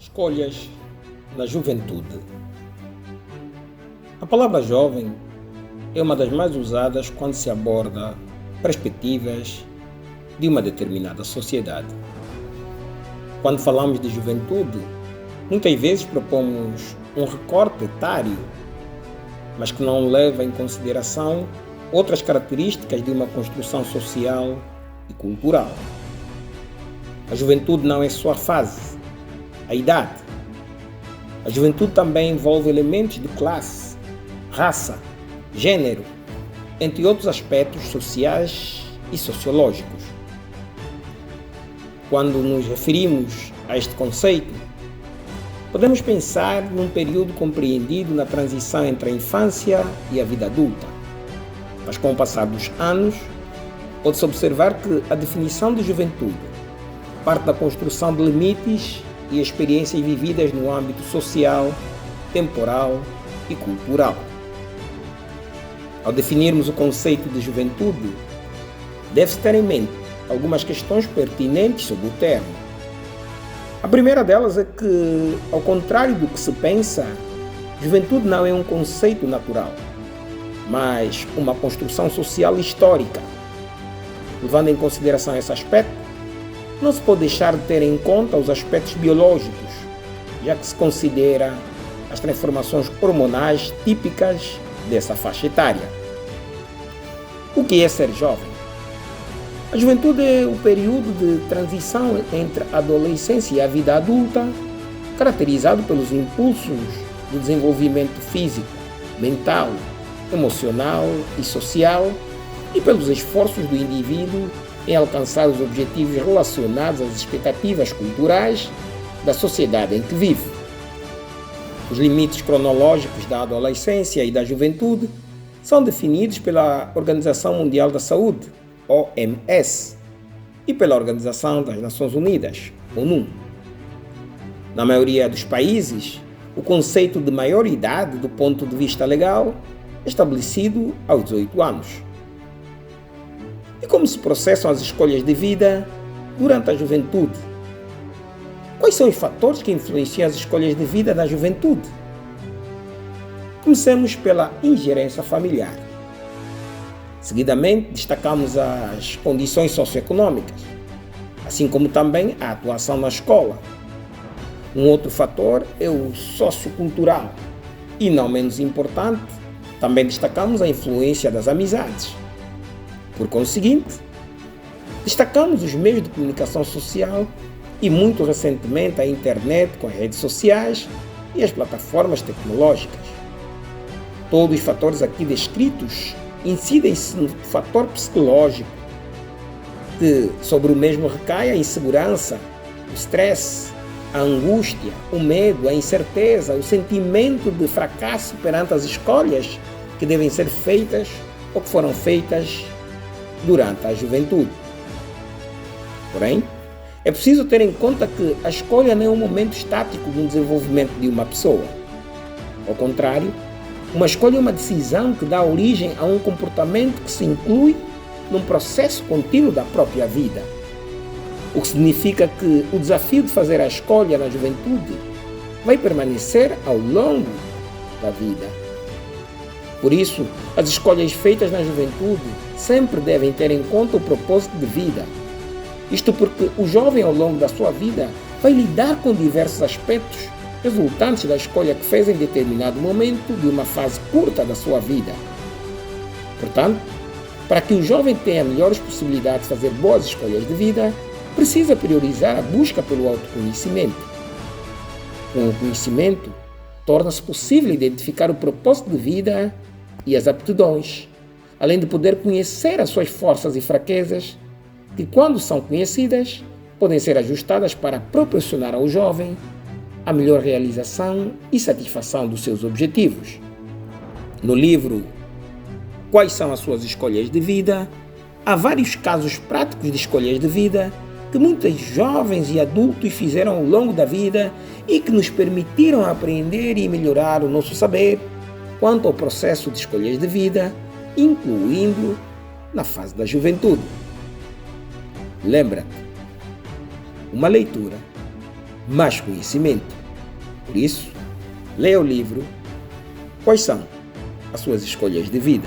Escolhas na juventude. A palavra jovem é uma das mais usadas quando se aborda perspectivas de uma determinada sociedade. Quando falamos de juventude, muitas vezes propomos um recorte etário, mas que não leva em consideração outras características de uma construção social e cultural. A juventude não é só a fase, a idade. A juventude também envolve elementos de classe, raça, gênero, entre outros aspectos sociais e sociológicos. Quando nos referimos a este conceito, podemos pensar num período compreendido na transição entre a infância e a vida adulta. Mas com o passar dos anos, pode-se observar que a definição de juventude parte da construção de limites e experiências vividas no âmbito social, temporal e cultural. Ao definirmos o conceito de juventude, deve-se ter em mente algumas questões pertinentes sobre o termo. A primeira delas é que, ao contrário do que se pensa, juventude não é um conceito natural, mas uma construção social histórica. Levando em consideração esse aspecto, não se pode deixar de ter em conta os aspectos biológicos, já que se considera as transformações hormonais típicas dessa faixa etária. O que é ser jovem? A juventude é o período de transição entre a adolescência e a vida adulta, caracterizado pelos impulsos do desenvolvimento físico, mental, emocional e social e pelos esforços do indivíduo em alcançar os objetivos relacionados às expectativas culturais da sociedade em que vive. Os limites cronológicos da adolescência e da juventude são definidos pela Organização Mundial da Saúde, OMS, e pela Organização das Nações Unidas, ONU. Na maioria dos países, o conceito de maioridade do ponto de vista legal é estabelecido aos 18 anos. E como se processam as escolhas de vida durante a juventude? Quais são os fatores que influenciam as escolhas de vida da juventude? Comecemos pela ingerência familiar. Seguidamente, destacamos as condições socioeconômicas, assim como também a atuação na escola. Um outro fator é o sociocultural. E não menos importante, também destacamos a influência das amizades. Por conseguinte, destacamos os meios de comunicação social e, muito recentemente, a internet com as redes sociais e as plataformas tecnológicas. Todos os fatores aqui descritos incidem-se no fator psicológico, que sobre o mesmo recai a insegurança, o estresse, a angústia, o medo, a incerteza, o sentimento de fracasso perante as escolhas que devem ser feitas ou que foram feitas durante a juventude. Porém, é preciso ter em conta que a escolha não é um momento estático no desenvolvimento de uma pessoa. Ao contrário, uma escolha é uma decisão que dá origem a um comportamento que se inclui num processo contínuo da própria vida. O que significa que o desafio de fazer a escolha na juventude vai permanecer ao longo da vida. Por isso, as escolhas feitas na juventude sempre devem ter em conta o propósito de vida. Isto porque o jovem, ao longo da sua vida, vai lidar com diversos aspectos resultantes da escolha que fez em determinado momento de uma fase curta da sua vida. Portanto, para que o jovem tenha melhores possibilidades de fazer boas escolhas de vida, precisa priorizar a busca pelo autoconhecimento. Com o conhecimento, torna-se possível identificar o propósito de vida e as aptidões, além de poder conhecer as suas forças e fraquezas, que, quando são conhecidas, podem ser ajustadas para proporcionar ao jovem a melhor realização e satisfação dos seus objetivos. No livro Quais são as suas escolhas de vida? Há vários casos práticos de escolhas de vida que muitos jovens e adultos fizeram ao longo da vida e que nos permitiram aprender e melhorar o nosso saber quanto ao processo de escolhas de vida, incluindo na fase da juventude. Lembra-te, uma leitura mais conhecimento. Por isso, leia o livro Quais são as suas escolhas de vida?